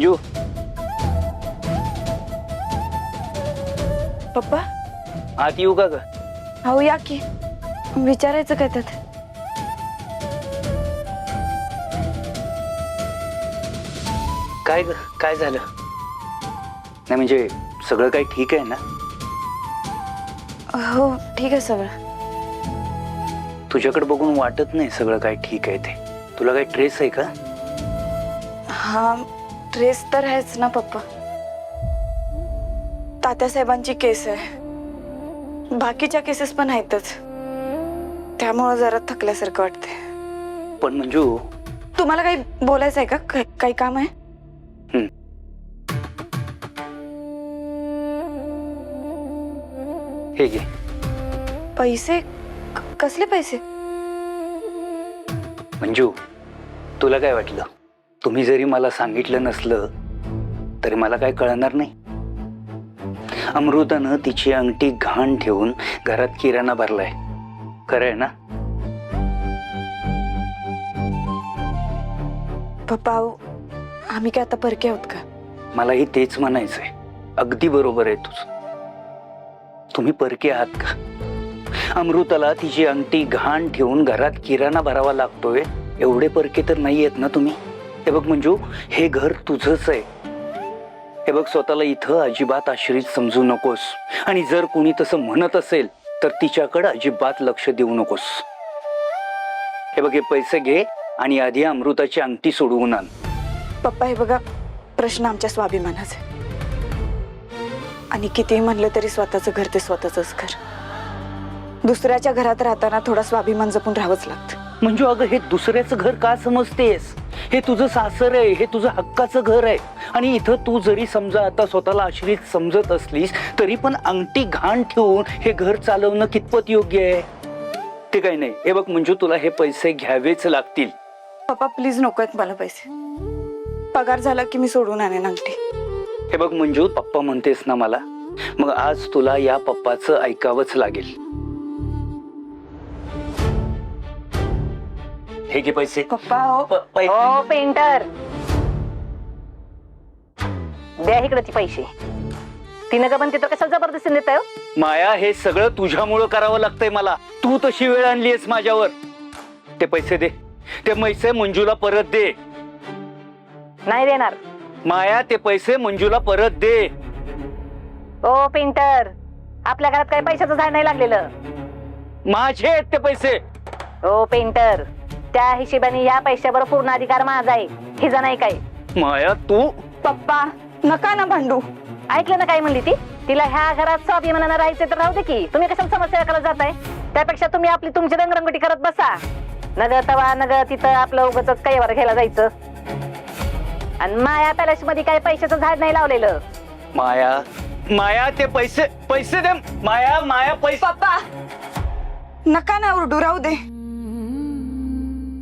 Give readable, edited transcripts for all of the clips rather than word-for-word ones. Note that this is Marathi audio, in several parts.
मंजू, पप्पा आत येऊ का ग? हो या की. विचारायचं काय त्यात? काय ग, काय झालं? नाही म्हणजे सगळं काही ठीक आहे ना? हो ठीक आहे सगळं. तुझ्याकडे बघून वाटत नाही सगळं काही ठीक आहे ते. तुला काही ट्रेस आहे का? हा ट्रेस तर आहेच ना पप्पा. तात्यासाहेबांची केस आहे, बाकीच्या केसेस पण आहेतच, त्यामुळे जरा थकल्यासारखं वाटते. पण मंजू, तुम्हाला काही बोलायचं आहे का? काही काम आहे? हे घे. पैसे? कसले पैसे? मंजू, तुला काय वाटलं? तुम्ही जरी मला सांगितलं नसलं तरी मला काय कळणार नाही? अमृतानं तिची अंगठी घाण ठेवून घरात किराणा भरलाय, खरं आहे ना? पप्पा आम्ही काय आता परके आहोत का? मलाही तेच म्हणायचंय. अगदी बरोबर आहे तुझं. तुम्ही परके आहात का? अमृताला तिची अंगठी घाण ठेवून घरात किराणा भरावा लागतोय, एवढे परके तर नाही आहेत ना तुम्ही? हे बघ मंजू, हे घर तुझंच आहे. हे बघ, स्वतःला इथं अजिबात आश्रित समजू नकोस. आणि जर कोणी तसं म्हणत असेल तर तिच्याकडे अजिबात लक्ष देऊ नकोस. हे बघ, हे पैसे घे आणि आधी अमृताची अंगठी सोडवून आण. पप्पा हे बघा, प्रश्न आमच्या स्वाभिमानाचा आहे. आणि कितीही म्हणलं तरी स्वतःचं घर ते स्वतःचंच घर. दुसऱ्याच्या घरात राहताना थोडा स्वाभिमान जपून राहावंच लागतं. मंजू, अगं हे दुसऱ्याचं घर का समजतेस? हे तुझं सासर आहे, हे तुझं हक्काचं घर आहे. आणि इथं तू जरी समजा आता स्वतःला आश्रित समजत असलीस तरी पण अंगठी घाण ठेवून हे घर चालवणं कितपत योग्य आहे? ते काही नाही. हे बघ मंजू, तुला हे पैसे घ्यावेच लागतील. पप्पा प्लीज नको आहेत मला पैसे. पगार झाला की मी सोडून आणेन अंगठी. हे बघ मंजू, पप्पा म्हणतेस ना मला, मग आज तुला या पप्पाचं ऐकावंच लागेल. हे घे पैसे. पप्पा हो. हो पेंटर, द्या इकडचे पैसे. तिनं का पण तिथं कशाला जबरदस्ती देताय? माया, हे सगळं तुझ्यामुळं करावं लागतंय मला. तू तशी वेळ आणलीयस माझ्यावर. ते पैसे दे. ते पैसे मंजूला परत दे. नाही देणार. माया, ते पैसे मंजूला परत दे. ओ पेंटर, आपल्या घरात काही पैशाचं झाड नाही लागलेलं. माझे आहेत ते पैसे. ओ पेंटर, त्या हिशोबाने या पैशावर पूर्ण अधिकार माझा आहे, हिचा नाही काय. माया तू. पप्पा नका ना भांडू. ऐकलं ना काय म्हणली ती? तिला ह्या घरात स्वाभिमानानं राहायचं तर राहू दे की. तुम्ही कशाला समस्या करत जाताय? त्यापेक्षा तुम्ही आपली तुमची रंगरंगोटी करत बसा. नग तवा नग तिथं आपलं उगाचच कैवार घ्यायला जायचं. आणि माया पॅलेस मध्ये काही पैशाचं झाड नाही लावलेलं. माया, माया ते पैसे पैसे दे. माया, माया पैसे. पप्पा नका ना ओरडू, राहू दे.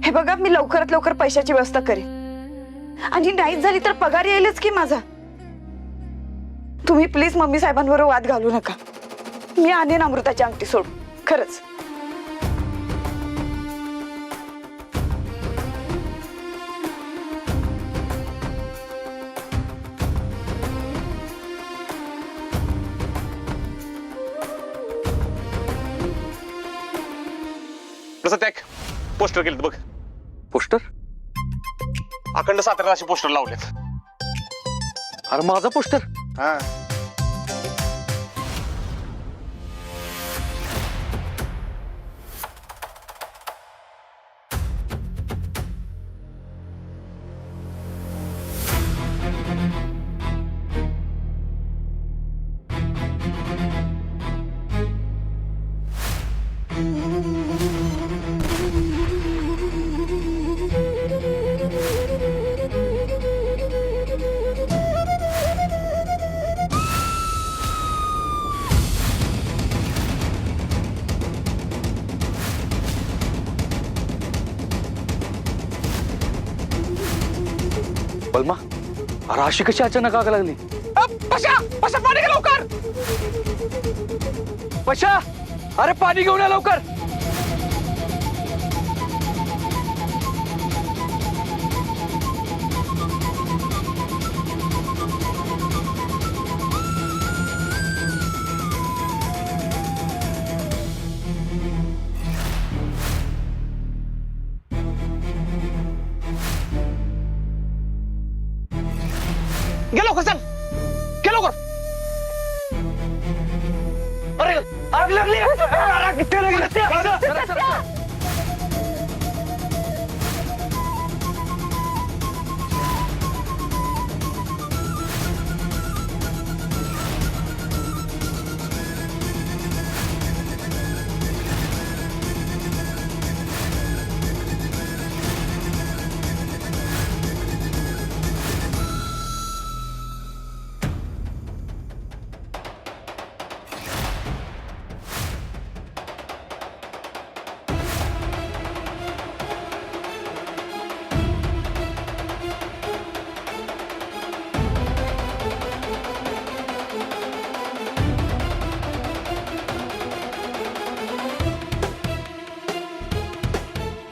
हे बघा, मी लवकरात लवकर पैशाची व्यवस्था करेन. आणि नाहीच झाली तर पगार येईलच की माझा. तुम्ही प्लीज मम्मी साहेबांबरोबर वाद घालू नका. मी आणेन अमृताची अंगठी सोडून, खरंच. कसं टॅक पोस्टर केलेत बघ. पोस्टर? अखंड सातारा असे पोस्टर लावलेत. अरे माझा पोस्टर? हा, पल्मा, अरे अशी कशी अचानक आग लागली? पशा पशा पाणी घे लवकर. पशा, अरे पाणी घेऊन या लवकर. घे लवकर चल घे लवकर. अरे आग लागली. किती लागली?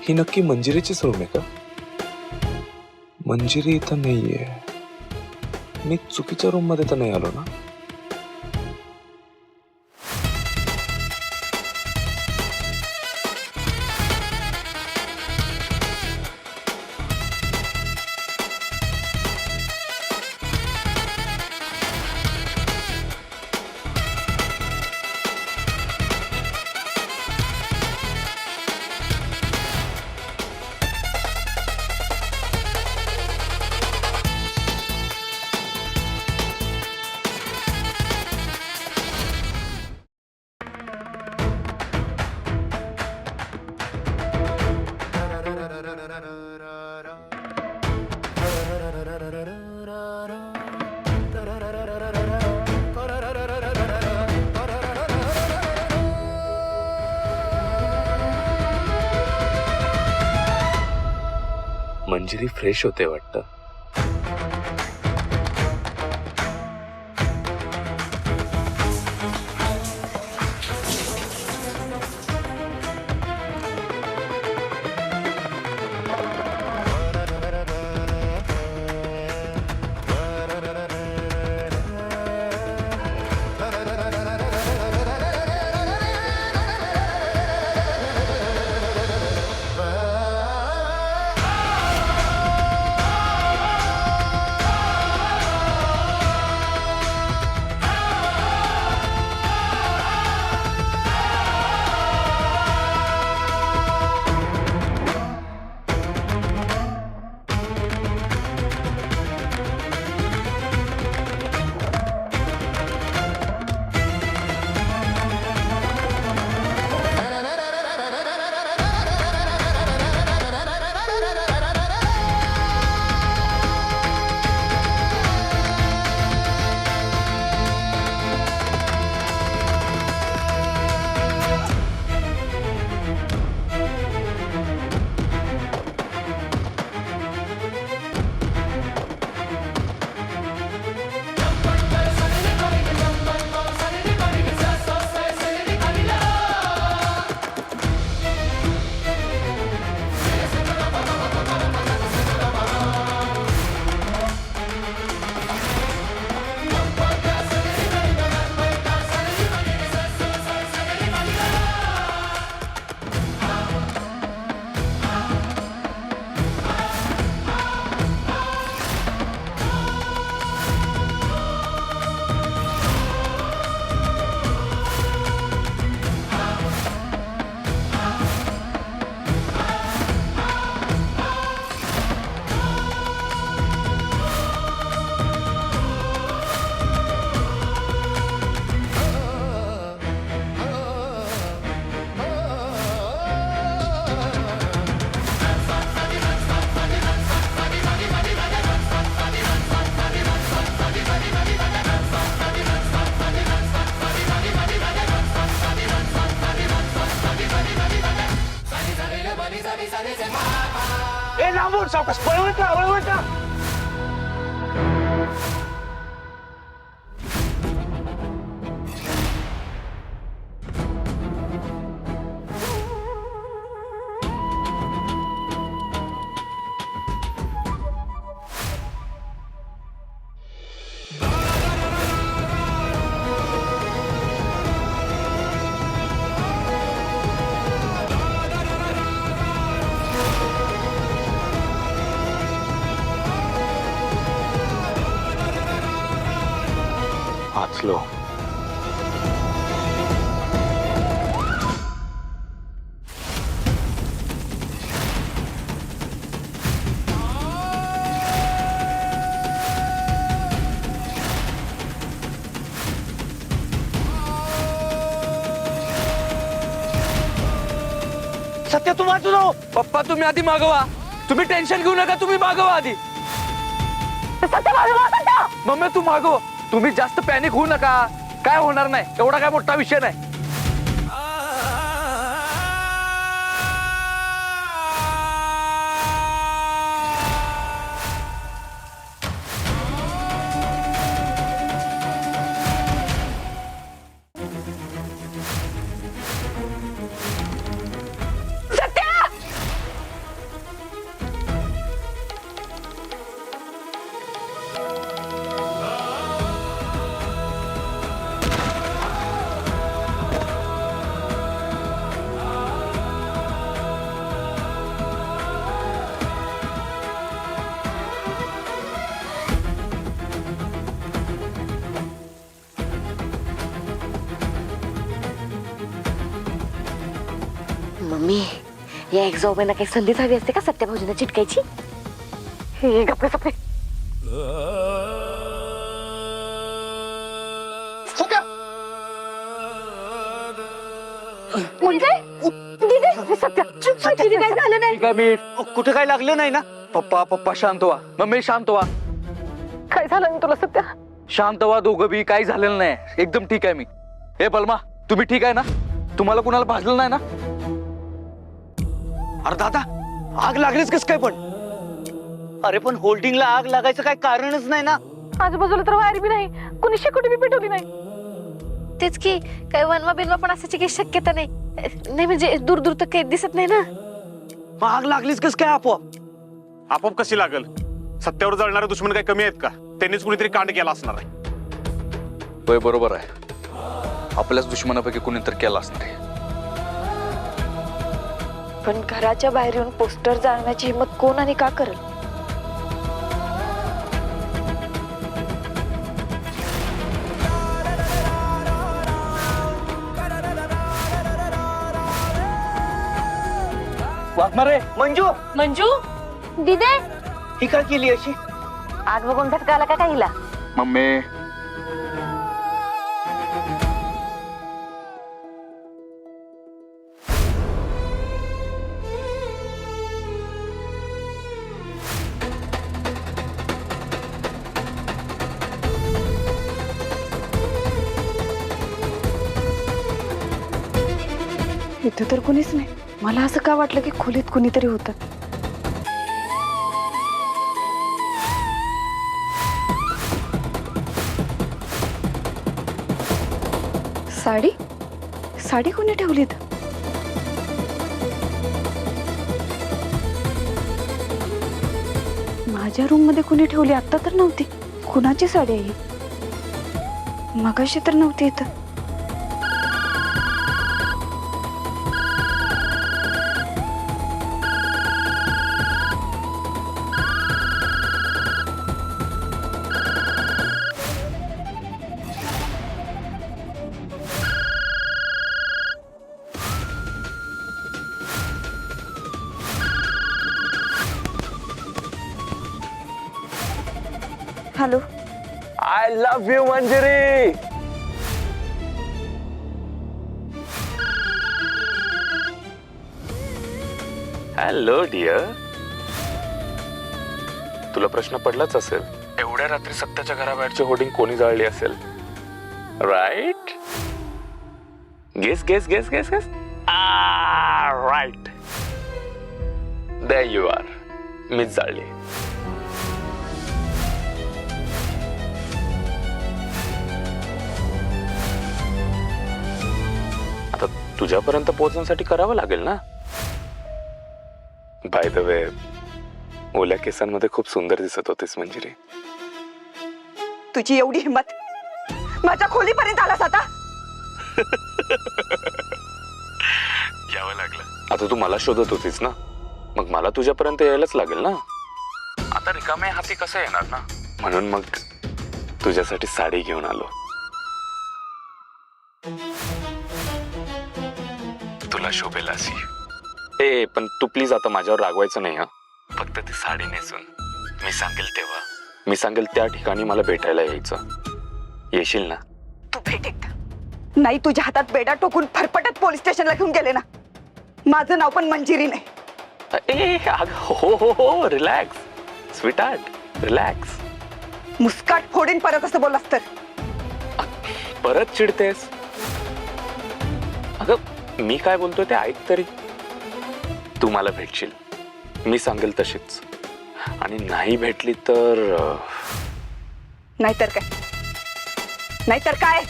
ही नक्की मंजिरीचीच रूम आहे का? मंजिरी इथं नाहीये. मी चुकीच्या रूम मध्ये तर नाही आलो ना? मंजिरी फ्रेश होते वाटतं. ए लांबून सावकाश वळवट. फसलो. सत्या तू वाचू नको. पप्पा तुम्ही आधी मागवा. तुम्ही टेन्शन घेऊ नका, तुम्ही मागवा आधी. मम्मी तू मागव. तुम्ही जास्त पॅनिक होऊ नका, काय होणार नाही, एवढा काय मोठा विषय नाही. मम्मी, या एक जाऊबाईंना काही संधीच हवी असते का सत्या भाऊजींना चिटकायची? हे गप्पे सप्पे. सत्या म्हणजे सत्या काय झालं नाही? ठीक आहे मी. कुठे काय लागलं नाही ना? पप्पा शांत व्हा. मम्मी शांत व्हा. काय झालं नाही तुला सत्या? शांत व्हा दोघं बी. काही झालेलं नाही, एकदम ठीक आहे मी. हे बलमा तुम्ही ठीक आहे ना? तुम्हाला कुणाला भाजलं नाही ना? अरे दादा, आग लागलीच कस काय पण? अरे पण होल्डिंगला आग लागायचं काय कारणच नाही ना. आजूबाजूला तर वायर बी नाही, कुणी शेकोटी बी पेटवली नाही. तेच की, काही वनवा बिनवा पण असायची काही शक्यता नाही. नाही म्हणजे दूर दूर तर काही दिसत नाही ना. मग आग लागलीच कस काय आपोआप? आपोआप कशी लागल? सत्यावर जळणारे दुश्मन काही कमी आहेत का? त्यांनीच कुणीतरी कांड केला असणार आहे. होय बरोबर आहे. आपल्याच दुश्मनापैकी कुणीतरी केला असते. पण घराच्या बाहेर येऊन पोस्टर जाळण्याची हिंमत कोण आणि का करेल? वाघमारे, मंजू मंजू दिदे, ही काय केली अशी? आग बघून झटका आला का काहीला? मम्मी इथं तर कुणीच नाही. मला असं का वाटलं की खोलीत कुणीतरी होतं. साडी साडी कोणी ठेवली इथं? माझ्या रूम मध्ये कुणी ठेवली? आता तर नव्हती. कुणाची साडी आहे ही? मगाशी तर नव्हती इथं. Hello, I love you Manjari. Hello dear. तुला प्रश्न पडलाच असेल, एवढ्या रात्री सत्याच्या घराबाहेरची होर्डिंग कोणी जाळली असेल? Right. Guess guess guess guess guess. Right. There you are. मीच जाळली. आता तुझ्यापर्यंत पोहोचण्यासाठी करावं लागेल ना. बाय द वे, ओल्या केसांमध्ये खूप सुंदर दिसत होतीस मंजिरी. तुझी एवढी हिंमत माझ्या खोलीपर्यंत आलास आता? यावं लागलं. आता तू मला शोधत होतीस ना, मग मला तुझ्यापर्यंत यायलाच लागेल ना. आता रिकामे हाती कसं येणार ना, म्हणून मग तुझ्यासाठी साडी घेऊन आलो. तुला शोभेल अशी. ए पण तू प्लीज आता माझ्यावर रागवायचं नाही. हा फक्त ती साडी नेसून मी सांगेल तेव्हा, मी सांगेल त्या ठिकाणी मला भेटायला यायचं. येशील ना? तू भेट एकदा. नाही तुझ्या हातात बेडा टोकून फरफटत पोलीस स्टेशनला घेऊन गेले ना. माझं नाव पण मंजिरी नाही. ए हो हो हो, रिलॅक्स स्वीट हार्ट, रिलॅक्स. मुस्काट फोडीन परत असं बोललास तर. परत चिडतेस? अगं मी काय बोलतोय ते ऐक तरी. तू मला भेटशील, मी सांगेल तशीच. आणि नाही भेटली तर नाहीतर काय? नाहीतर काय?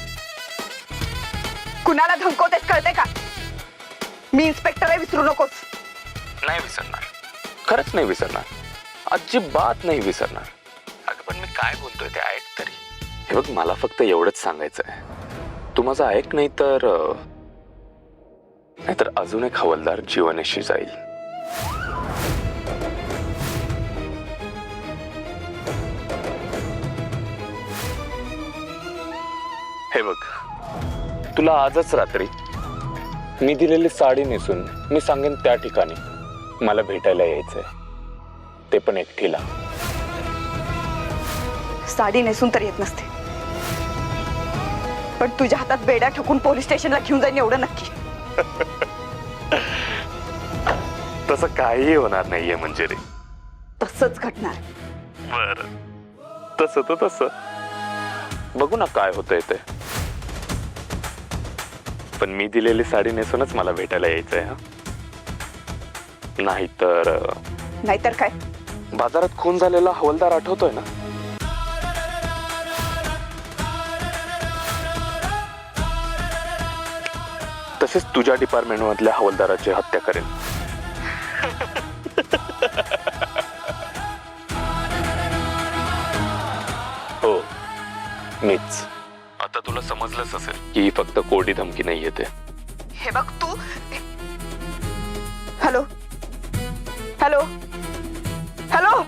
कुणाला धमकवतेस कळते का? मी इन्स्पेक्टर आहे, विसरू नकोस. नाही विसरणार, खरंच नाही विसरणार, अजिबात नाही विसरणार. अगं पण मी काय बोलतोय ते ऐक तरी. हे बघ मला फक्त एवढंच सांगायचं आहे. तू माझं ऐक, नाहीतर अजून एक हवालदार जीवनाशी जाईल. हे बघ तुला आजच रात्री मी दिलेली साडी नेसून मी सांगेन त्या ठिकाणी मला भेटायला यायचंय, ते पण एकटीला. साडी नेसून तर येत नसते, पण तुझ्या हातात बेड्या ठोकून पोलीस स्टेशनला घेऊन जाईन एवढं नक्की. तसं काही होणार नाहीये म्हणजे रे. तसंच घडणार. बर तसं तर तसं बघू ना काय होतंय ते. पण मी दिलेली साडी नेसूनच मला भेटायला यायचंय. हा नाहीतर काय? बाजारात खून झालेला हवालदार आठवतोय ना? तसेच तुझ्या डिपार्टमेंट मधल्या हवालदाराची हत्या करेल. हो मीच. आता तुला समजलंच असेल की ही फक्त कोरडी धमकी नाही येते. हे बघ तू. Hello hello hello.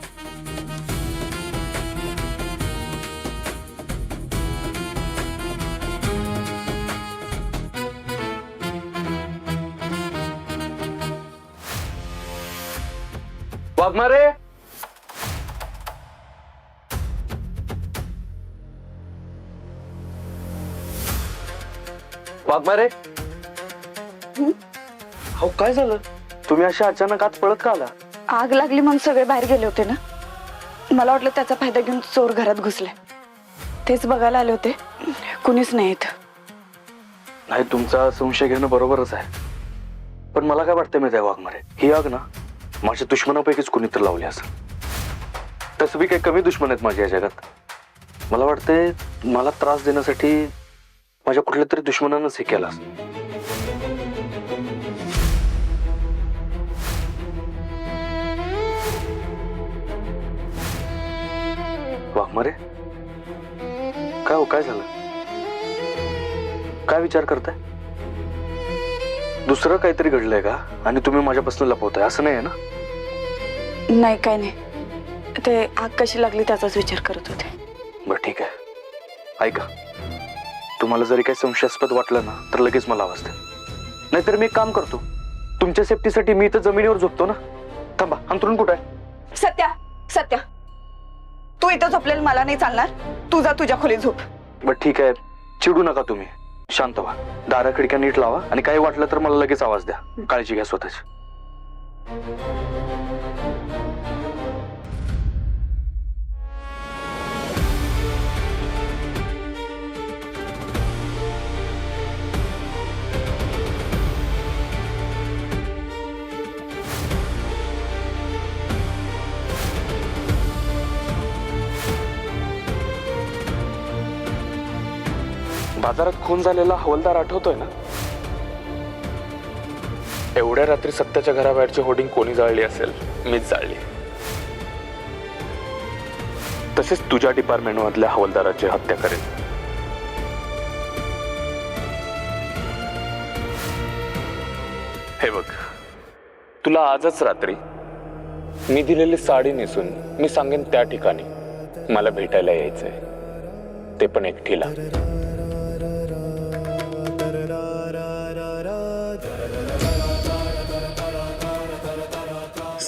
Waghmare, Waghmare. हो काय झालं? तुम्ही अशा अचानक आत पळत का आला? आग लागली म्हणून सगळे बाहेर गेले होते ना. मला वाटलं त्याचा फायदा घेऊन चोर घरात घुसले. तेच बघायला आले होते. कुणीच नाही येत. नाही तुमचा संशय घेणं बरोबरच आहे, पण मला काय वाटतं माहिती आहे वाघमारे, ही आग ना माझ्या दुश्मनापैकीच कुणीतरी लावली असेल. तसं बी काही कमी दुश्मन आहेत माझ्या या जगात. मला वाटतंय मला त्रास देण्यासाठी माझ्या कुठल्या तरी दुश्मनानंच हे केलं असेल. वाघमारे काय हो, काय झालं? काय विचार करताय? दुसरं काहीतरी घडलंय का आणि तुम्ही माझ्यापासून लपवताय असं नाही आहे ना? नाही काय नाही. ते आग कशी लागली त्याचाच विचार करत होते. बरं ठीक आहे. ऐका, तुम्हाला जरी काही संशयास्पद वाटलं ना तर लगेच मला आवाज द्या. नाहीतर मी एक काम करतो, तुमच्या सेफ्टीसाठी मी इथं जमिनीवर झोपतो ना. थांबा, अंतरून कुठं आहे? सत्या सत्या, तू इथं झोपलेलं मला नाही चालणार. तू जा तुझ्या खोलीत झोप. बरं ठीक आहे, चिडू नका तुम्ही, शांत व्हा. दारा खिडक्या नीट लावा आणि काही वाटलं तर मला लगेच आवाज द्या. काळजी घ्या स्वतःची. बाजारात खून झालेला हवालदार आठवतोय ना? एवढ्या रात्री सत्याच्या घराबाहेरची होर्डिंग कोणी जाळली असेल? मीच जाळली. तसेच तुझ्या डिपार्टमेंट मधल्या हवालदाराची हत्या करेल. हे बघ तुला आजच रात्री मी दिलेली साडी नेसून मी सांगेन त्या ठिकाणी मला भेटायला यायचंय, ते पण एकटीला.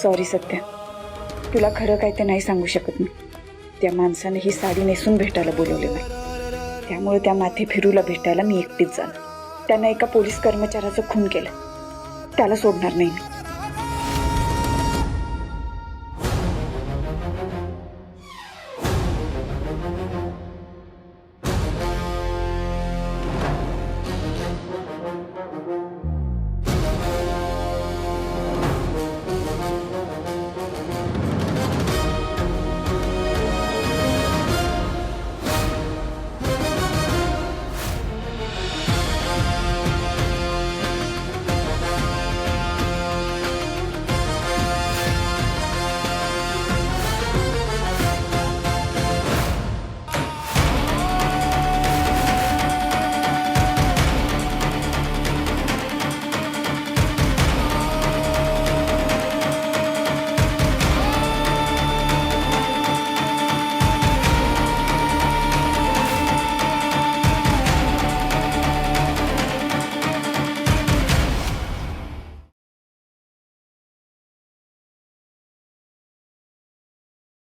सॉरी सत्या, तुला खरं काय ते नाही सांगू शकत मी. त्या माणसाने ही साडी नेसून भेटायला बोलवले नाही, त्यामुळे त्या माथे फिरूला भेटायला मी एकटीच जाणार. त्यानं एका पोलीस कर्मचाऱ्याचं खून केलं, त्याला सोडणार नाही मी.